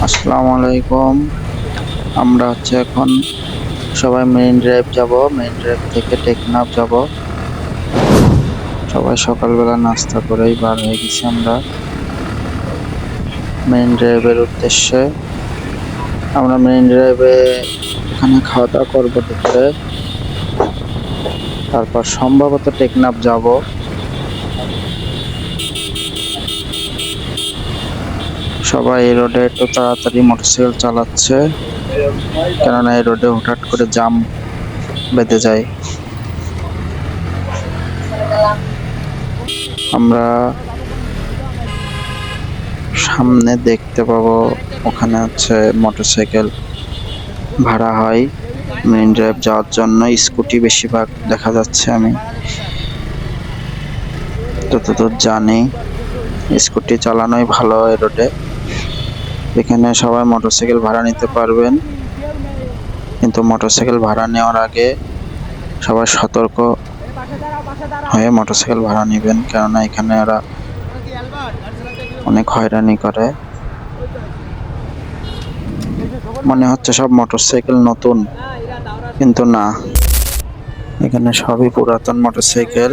আসসালামু আলাইকুম। আমরা এখন সবাই মেরিন ড্রাইভ যাব। মেরিন ড্রাইভ থেকে টেকনাফ যাব। সবাই সকালবেলা নাস্তা করেই বার হয়ে গেছি আমরা মেরিন ড্রাইভের উদ্দেশ্যে। আমরা মেরিন ড্রাইভে এখানে খাওয়া দাওয়া করবো দুপুরে, তারপর সম্ভবত টেকনাফ যাব। সবাই এই রোডে একটু তাড়াতাড়ি মোটরসাইকেল চালাচ্ছে, কেননা এই রোডে হুটহাট করে জাম বেঁধে যায়। আমরা সামনে দেখতে পাবো ওখানে মোটরসাইকেল ভাড়া হয় মেরিন ড্রাইভ যাওয়ার জন্য। স্কুটি বেশিরভাগ দেখা যাচ্ছে, আমি যতদূর জানি স্কুটি চালানোই ভালো এই রোডে। এখানে সবাই মোটরসাইকেল ভাড়া নিতে পারবেন, কিন্তু মোটরসাইকেল ভাড়া নেওয়ার আগে সবাই সতর্ক হয়ে মোটরসাইকেল ভাড়া নেবেন, কেননা এখানে ওরা অনেক হয়রানি করে। মনে হচ্ছে সব মোটরসাইকেল নতুন, কিন্তু না, এখানে সবই পুরাতন মোটরসাইকেল।